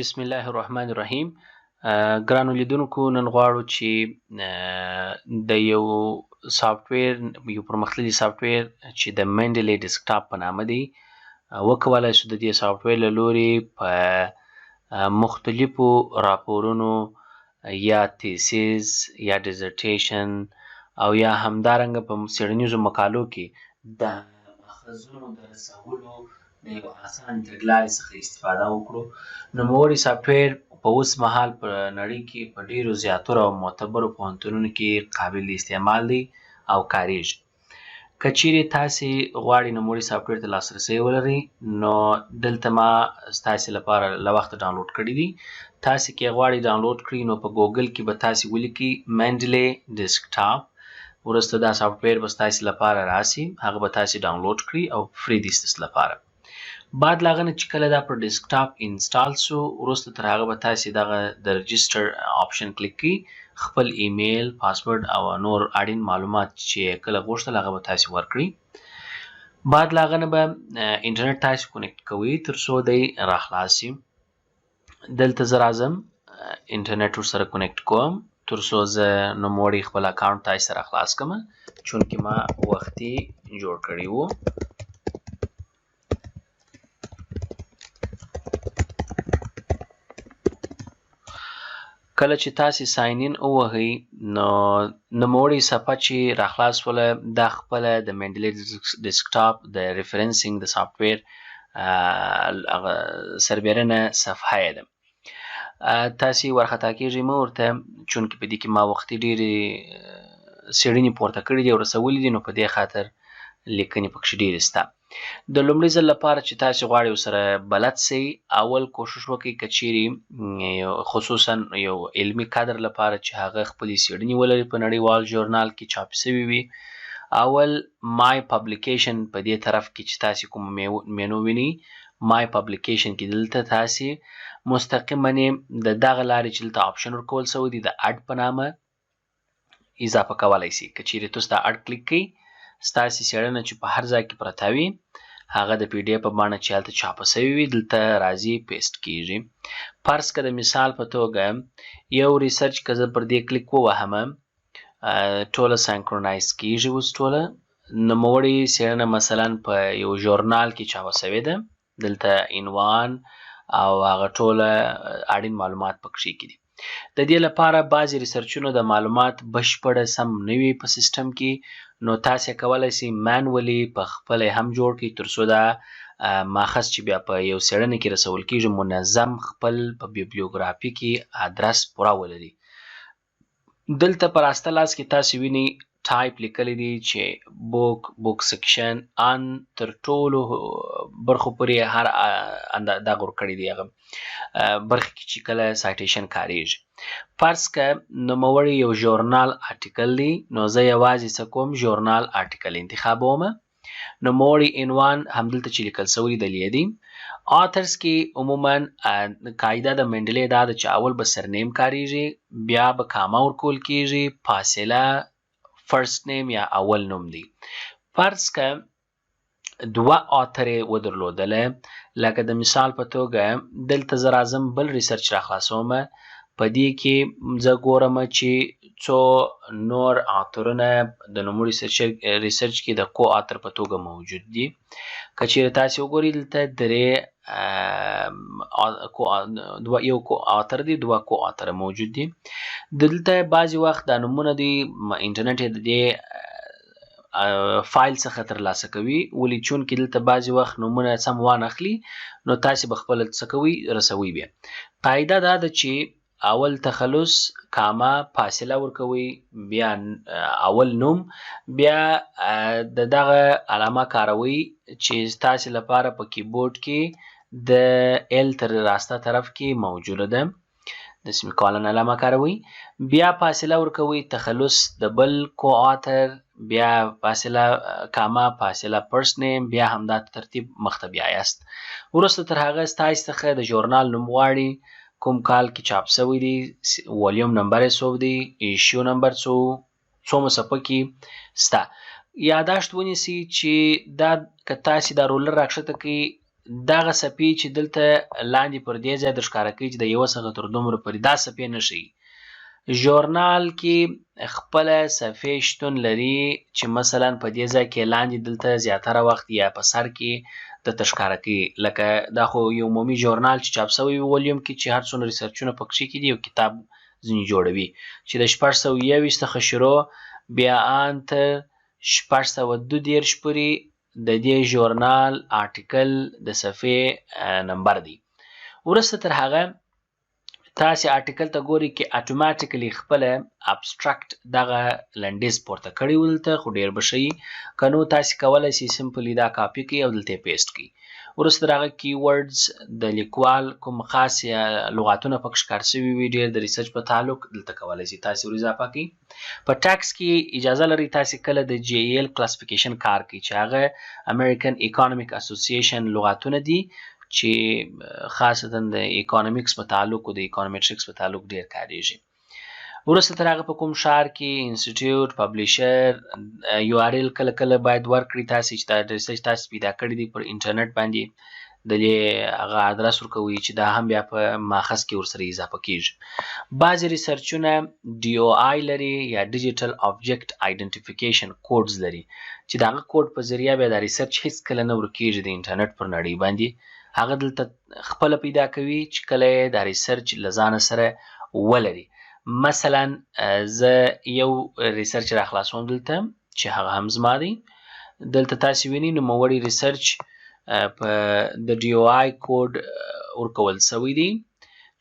بسم الله الرحمن الرحیم. ګرانو لیدونکو، نن غواړو چې د یو سافټویر، یو پرمختللي سافټویر چې د منډلې ډیسکټاپ په نامه دی، وکولای شو د دې سافټویر له لورې په مختلفو راپورونو یا تیسیز یا ډیزرټیشن او یا همدارنګه په څېړنیزو مقالو کې د ماخذونو د رسولو د یو اسان تګلارې څخه استفاده وکړو. نوموړی سافټویر په اوس مهال په نړۍ کې په ډیرو زیاترو او معتبرو پوهنتونونو کې قابل استعمال دی او کاریږي. که چیرې تاسې غواړئ نوموړي سافټویر ته لاسرسی ولرئ، نو دلته ما ستاسې لپاره له وخته ډاونلوډ کړی دی. تاسې که یې غواړئ ډاونلوډ کړئ، نو په ګوګل کې به تاسې ولیکئ منډلې ډیسکټاپ، وروسته دا سافټویر به ستاسې لپاره راسي، هغه به تاسې ډاونلوډ کړئ او فری دی ستاسې لپاره. بعد له هغه نه چې کله دا پر ډیسکټاپ انسټال سو، وروسته تر هغه به تاسې دغه د رجسټر آپشن کلیک کړئ، خپل ایمیل، پاسورډ او نور اړین معلومات چې کله غوښتل هغه به تاسې ورکړئ. بعد له هغه نه به انټرنیټ تاسې کنیکټ کوئ تر څو دی راخلاص شي. دلته زه راځم انټرنیټ ورسره کنیکټ کوم تر څو زه نوموړی خپل اکاونټ تاسې سره خلاص کړم، چونکې ما وختي جوړ کړی و. کله چې تاسې ساین ان ووهئ، نو نوموړی صفحه چې راخلاص شوله دا خپله د منډلې ډیسکټاپ د ریفرنسینګ د سافټویر سربیرنه صفحه یې ده. تاسې وارخطا کیږئ مه ورته، چونکې په دې کې ما وختي ډېرې څېړنې پورته کړي دي او رسولي دي، نو په دې خاطر لیکنې پکښې ډېرې شته. د لومړي ځل لپاره چې تاسې غواړئ ورسره بلد سئ، اول کوښښ وکئ که چیرې خصوصا یو علمي کادر لپاره چې هغه خپلې څېړنې ولري په نړیوال ژورنال کې چاپ سوي وي، اول مای پبلیکیشن په دې طرف کې چې تاسې کوم مینو وینئ، مای پبلیکیشن کې دلته تاسې مستقیما د دغه لارې چې دلته آپشن ورکول سوی دی د اډ په نامه اضافه کولی سئ. که چیرې تاسو دا اډ کلیک کړئ، ستاسې څېړنه چې په هر ځای کې پرته وي هغه د پی ډي اف په بڼه چې هلته چاپه سوي وي دلته راځي پیسټ کیږي. فرض که د مثال په توګه یو ریسرچ که زه پر دې کلیک ووهم، ټوله سینکرونایز کیږي. اوس ټوله نوموړې څېړنه مثلا په یو ژورنال کې چاپه سوې ده، دلته عنوان او هغه ټوله اړین معلومات پکښې کې دي. د دې لپاره بعضې ریسرچونو د معلومات بشپړه سم نه وي په سیسټم کې، نو تاسې کولی سئ مانولي په خپله هم جوړ کړئ تر څو دا ماخذ چې بیا په یو څېړنه کې رسول کېږي منظم خپل په بیبلیوګرافي کې ادرس پوره ولري. دلته په راسته لاس کې تاسې وینئ ټایپ لیکلی دی چې بوک سیکشن ان تر ټولو برخو پورې هر دغه ورکړی دی هغه برخې کې چې کله سایټیشن کاریږي. فرض که نوموړی یو ژورنال آرټیکل دی، نو زه یوازې څه کوم ژورنال آرټیکل انتخابوم. نوموړی عنوان همدلته چې لیکل سوی دی دی. آترز کې عموما قاعده د منډلې دا ده چې اول به سرنیم کاریږي، بیا به کاما ورکول کیږي، فاصله فرست نیم یا اول نوم دی. فرض که دوه آتر یې ودرلودله، لکه د مثال په توګه دلته زه راځم بل ریسرچ راخلاصوم، په دې کې زه ګورم چې څو نور آترونه د نوموړي ریسرچ کې د کو آتر په توګه موجود دي. که چیرې تاسې وګورئ دلته درې یو کو آتر دی، دوه کو آتر موجود دي. دلته بعضې وخت دا نومونه دی انټرنیټ یې د دې فایل څخه ترلاسه کوي، ولې چونکې دلته بعضې وخت نومونه سم وانخلي، نو تاسې به خپله څه کوئ رسوئ. بیا قاعده دا ده چې اول تخلص، کاما، فاصله ورکوئ، بیا اول نوم، بیا د دغه علامه کاروئ چې ستاسې لپاره په کیبورډ کې د ایل تر راسته طرف کې موجوده ده، د سیمیکالن علامه کاروئ، بیا فاصله ورکوئ، تخلص د بل کو آتر، بیا فاصله کاما، فاصله فرست نیم، بیا همدا ترتیب مخته بیایاست. وروسته تر هغه ستاسې څخه د ژورنال نوم غواړي، کوم کال کې چاپ سوی دی، والیوم نمبر یې څوک دی، ایشیو نمبر څومره صفحه کې سته. یاداشت ونیسئ چې دا که تاسې دا رولر راکښته کړئ دغه څپې چې دلته لاندې پر دې ځای در ښکاره کوي چې د یوه څخه تر دومره پورې دا څپې نه ښیي. ژورنال کې خپله صفحې شتون لري چې مثلا په دې ځای کې لاندې دلته زیاتره وخت یا په سر کې درته ښکاره کوي. لکه دا خو یو عمومي ژورنال چې چاپ سوی وي ولیوم کې چې هر څومره ریسرچونه پکښې کې دي یو کتاب ځینې جوړوي چې د 1621 څخه شروع بیا ان تر 1632 پورې د دې ژورنال آرټیکل د صفحې نمبر دی. وروسته تر هغه تاسې آرټیکل ته ګورئ کې اتوماتیکلی خپله ابسترکټ دغه لنډیز پورته کړی و دلته خو ډېر به ښه وي که نو تاسې کولی سئ سمپلي دا کاپي کړئ او دلته یې پیسټ کړئ. وروسته تر هغه کیورډز د لیکوال کوم خاص یا لغاتونه پکې ښکار سوي وي ډېر د ریسرچ په تعلق دلته کولی سئ تاسې ور اضافه کړئ. په ټکس کې اجازه لرئ تاسې کله د JEL کلاسیفیکیشن کار کوئ چې هغه امریکن اکانومیک اسوسییشن لغاتونه دي چې خاصتا د اکانومیکس په تعلق او د اکانومیټریکس په تعلق ډېر کارېږي. وروسته تر هغه په کوم ښار کې انسټیټیوټ پبلیشر URL کله کله باید ورکړئ تاسې چې دا ریسرچ تاسې پیدا کړی دی پر انټرنیټ باندې د دې هغه ادرس ورکوئ چې دا هم بیا په ماخذ کې ورسره اضافه کېږي. بعضې ریسرچونه DOI لري یا ډیجیټل آبجیکټ آیډنټیفیکیشن کوډز لري چې د هغه کوډ په ذریعه بیا دا ریسرچ هیڅکله نه ورکېږي د انټرنیټ پر نړۍ باندې. هغه دلته خپله پیدا کوي چې کله یې دا ریسرچ له ځانه سره ولري. مثلا زه یو ریسرچ را خلاصوم دلته چې هغه هم زما دی. دلته تاسې وینئ نوموړی ریسرچ په د DOI کوډ ورکول سوی دی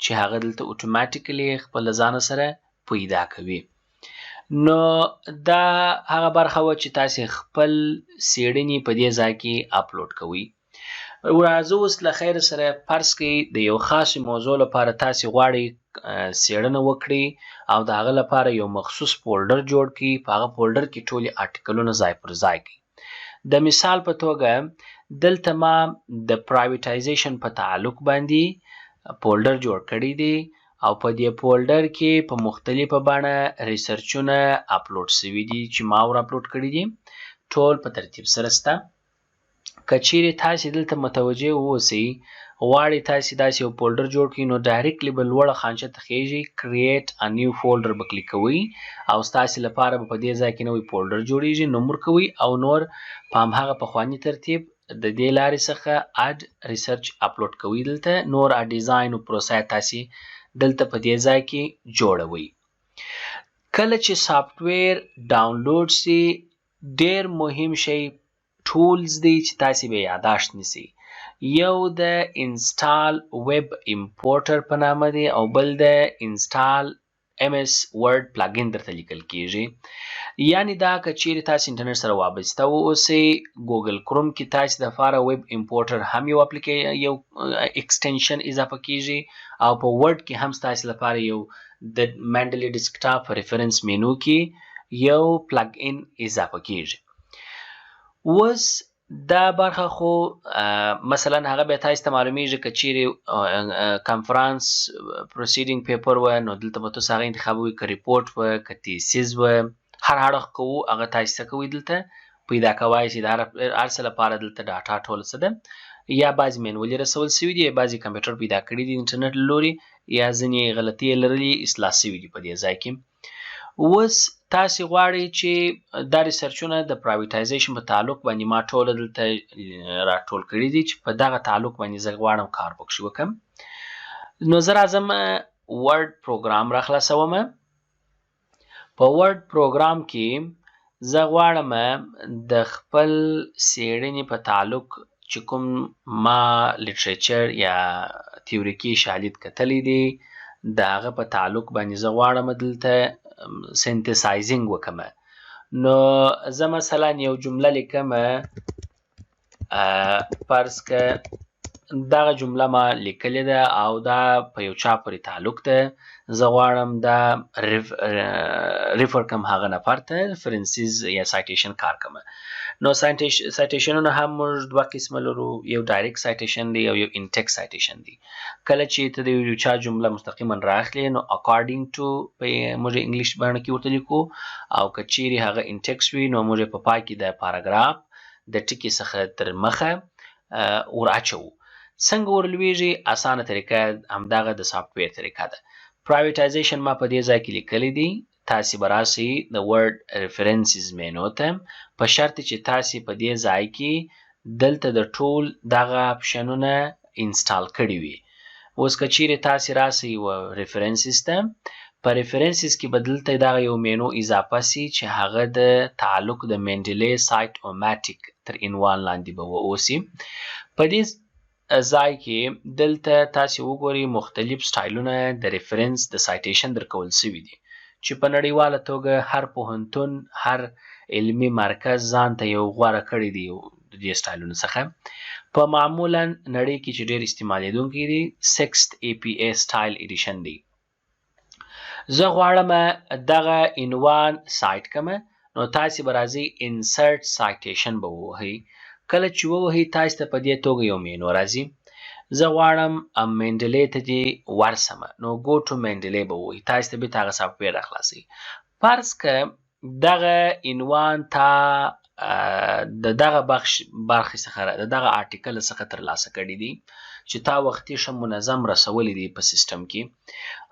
چې هغه دلته اتوماتیکلی خپل له ځانه سره پیدا کوي. نو دا هغه برخه وه چې تاسې خپل څېړنې په دې ځای کې اپلوډ کوئ. راځه اوس له خیر سره فرض کړئ د یو خاصې موضوع لپاره تاسې غواړئ څېړنه وکړئ او د هغه لپاره یو مخصوص فولډر جوړ کړئ. په هغه فولډر کې ټولې آرټیکلونه ځای پر ځای کړئ. د مثال په توګه دلته ما د پرایویټایزیشن په تعلق باندې فولډر جوړ کړی دی او په دې فولډر کې په مختلفه بڼه ریسرچونه اپلوډ سوي دي چې ما ور اپلوډ کړي دي ټول په ترتیب سره سته. که چیرې تاسې دلته متوجه واوسئ غواړئ تاسې داسې یو فولډر جوړ کړئ نو ډایرکټلی به لوړه خانچه ته خیژئ کریټ ا نیو فولډر به کلیک کوئ او ستاسې لپاره به په دې ځای کې نوی فولډر جوړیږي. نوم ورکوئ او نور په همهغه پخواني ترتیب د دې لارې څخه اډ ریسرچ اپلوډ کوئ. دلته نور ډیزاین او پروسه تاسې دلته په دې ځای کې جوړوئ. کله چې سافټویر ډاونلوډ سي ډېر مهم شی ټولز دی چې تاسې به یاداشت نیسئ. یو د انسټال ویب امپورټر په نامه دی او بل د انسټال MS ورډ پلاګین درته لیکل کېږي. یعنې دا که چیرې تاسې انټرنیټ سره وابسته واوسئ ګوګل کروم کې تاسې دپاره ویب امپورټر هم یو ایکسټنشن اضافه کېږي او په ورډ کې هم ستاسې لپاره یو د منډلي ډیسکټاپ ریفرنس مینو کې یو پلګ ان اضافه کېږي. اوس دا برخه خو مثلا هغه بیا تاسې ته معلومیږي که چیرې کنفرانس پروسیډینګ پیپر و نو دلته به تاسو هغه انتخابوئ که ریپورټ و که تیسیز و هر اړخ کوو هغه تاسې څه کوئ دلته پیدا کوای شئ. د هر څه لپاره دلته ډاټا ټوله څه ده یا بعضې مینولي رسول سوي دي یا بعضې کمپیوټر پیدا کړي دي انټرنیټ له لورې یا ځینې غلطۍ یې لرلي اصلاح سوي دي په دې ځای کې. اوس تاسې غواړئ چې دا ریسرچونه د پرایویټایزیشن په تعلق باندې ما ټوله دلته راټول کړي دي چې په دغه تعلق باندې زه غواړم کار پکښې وکړم. نو زه راځم ورډ پروګرام را خلاصوم. په ورډ پروګرام کې زه غواړم د خپل څېړنې په تعلق چې کوم ما لیټریچر یا تیوریکي شالید کتلی دی د هغه په تعلق باندې زه غواړم دلته سینتسایزینګ وکړم. نو زه مثلا یو جمله لیکم فرض که دغه جمله ما لیکلې ده او دا په یو چا پورې تعلق ده. زه غواړم دا ریفر کم هغه نفر ته ریفرنسیز یا سایټیشن کار کوم. نو سایټیشنونه هم موږ دوه قسمه لرو یو ډایرکټ سایټیشن دی او یو انټیکس سایټیشن دی. کله چې ته د یو چا جمله مستقیما راخلې نو اکارډینګ ټو په موږ انګلیش باندې کې ورته لیکو او که چیرې هغه انټیکس وي نو موږ په پای کې د پاراګراف د ټکي څخه تر مخه ور اچوو. څنګه ورلویږي؟ اسانه طریقه همدغه د سافټویر طریقه ده. پرایویټایزیشن ما په دې ځای کې لیکلی دی. تاسې به راسئ د ورډ ریفرنسز مینو ته، په شرط چې تاسې په دې ځای کې دلته د ټول دغه اپشنونه انسټال کړي وي. اوس که چیرې تاسې راسئ و ریفرنسز ته، په ریفرنسز کې به دلته دغه یو مینو اضافه سي چې هغه د تعلق د منډلې سایټ اوماتیک تر عنوان لاندې به واوسي. په دې ځای کې دلته تاسې وګورئ مختلف سټایلونه د ریفرنس د سایټیشن درکول سوي دي چې په نړیواله توګه هر پوهنتون هر علمي مرکز ځان ته یو غوره کړی دی د دې سټایلونو څخه. په معمولا نړۍ کې چې ډېر استعمالیدونکي دي 6th APA سټایل ایډیشن دی. زه غواړم دغه عنوان سایټ کمه، نو تاسې به راځئ انسرټ سایټیشن به ووهئ. کله چې ووهئ تاسې ته په دې توګه یو مینو راځي. زه غواړم منډلې ته دې ورسمه، نو ګو ټو منډلې به ووهئ. تاسې ته بېرته هغه سافټویر راخلاصوي. فرض که دغه عنوان تا د دغه برخې څخه د دغه آرټیکل څخه ترلاسه کړی دی چې تا وختي ښه منظم رسولی دی په سیسټم کې،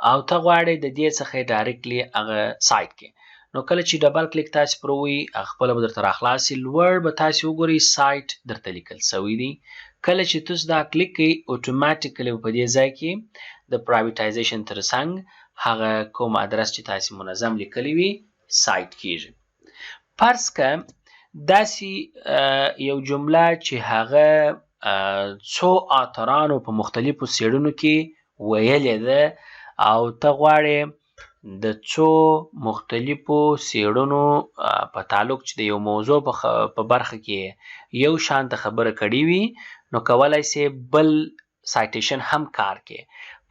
او ته غواړې د دې څخه ډایرکټلی هغه سایټ کې، نو کله چې ډبل کلیک تاسې پرې ووهئ خپله به درته راخلاصي. لوړ به تاسې وګورئ سایټ درته لیکل سوی دی. کله چې تاسو دا کلیک کړئ اتوماتیکلی په دې ځای کې د پرایویټایزیشن ترڅنګ هغه کوم ادرس چې تاسې منظم لیکلی وي سایټ کیږي. فرض که داسې یو جمله چې هغه څو اترانو په مختلفو څیړنو کې ویلې ده او ته غواړې د څو مختلفو څیړنو په تعلق چې د یو موضوع په برخه کې یو شانته خبره کړې وي، نو کولی سې بل سایټیشن هم کار کې.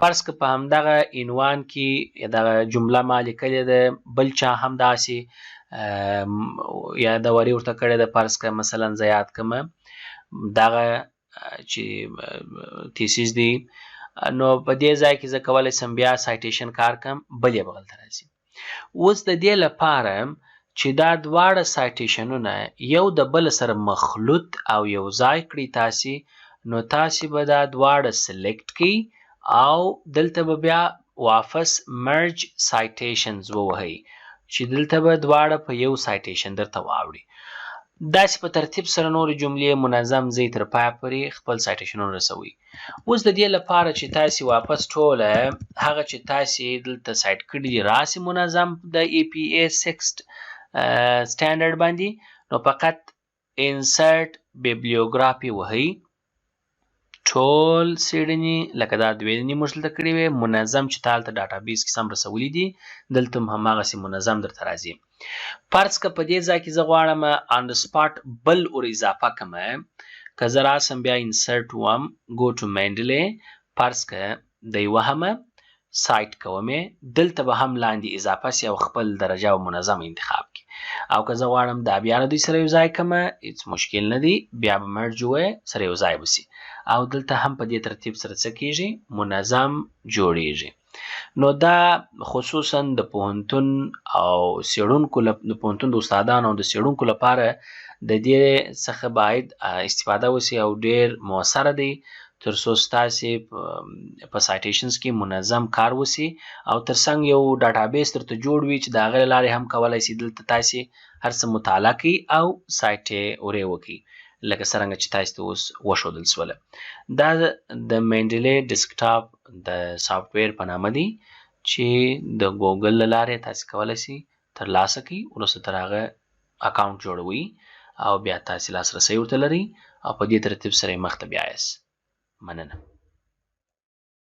فرض که په همدغه عنوان کې دغه جمله ما لیکلې ده، بل چا هم داسې یادوري ورته کړې ده. فرض که مثلا زه یاد کړمه دغه چې تیسیس دی، نو په دې ځای کې زه کولی سم بیا سایټیشن کار کړم، بل یې به هلته راځي. اوس د دې لپاره چې دا دواړه سایټیشنونه یو د بل سره مخلوط او یو ځای کړي تاسې، نو تاسې به دا دواړه سلیکټ کړئ او دلته به بیا واپس مرج سایټیشنز ووهئ چې دلته به دواړه په یو سایټیشن درته واوړي. داسې په ترتیب سره نورې جملې منظم ځئ تر پایه پورې خپل سایټیشنونه رسوئ. اوس د دې لپاره چې تاسې واپس ټوله هغه چې تاسې دلته سایټ کړي دي راسي منظم د APA 6 سټانډرډ باندې، نو فقط انسرټ بیبلیوګرافي وهئ. ټول څیړنې لکه دا دوې موږ دلته کړې وې منظم چې تا هلته ډاټابیس کې سم رسولي دي، دلته هم هماغسې منظم درته راځي. فرض که په دې ځای کې زه غواړم آن د سپاټ بل ور اضافه کړمه، که زه راسم بیا انسرټ وم ګو ټو منډلې، فرض که دی وهمه سایټ کومې، دلته به هم لاندې اضافه سي او خپل درجه او منظم انتخاب کړي. او که زه غواړم دا بیا له دوی سره یو ځای کړمه، هېڅ مشکل نه دی، بیا به مرج ووایې سره یو ځای به سي، او دلته هم په دې ترتیب سره څه کېږي منظم جوړیږي. نو دا خصوصا د پوهنتون او څیړونکو د پوهنتون د استادانو او د څیړونکو لپاره د دې څخه باید استفاده وسي او ډېر مؤثره دی تر څو ستاسې په سایټیشنز کې منظم کار وسي او ترڅنګ یو ډاټابیس درته جوړ وي چې د هغې له لارې هم کولی سي دلته تاسې هر څه مطالعه کړئ او سایټ یې ورې وکړئ لکه څرنګه چې تاسې ته اوس وښودل سوله. دا د منډلې ډیسکټاپ د سافټویر په نامه دی چې د ګوګل له لارې تاسې کولی سئ ترلاسه کړئ. وروسته تر هغه اکاونټ جوړوئ او بیا تاسې لاسرسی ورته لرئ او په دې ترتیب سره یې مخته بیایاست. مننه.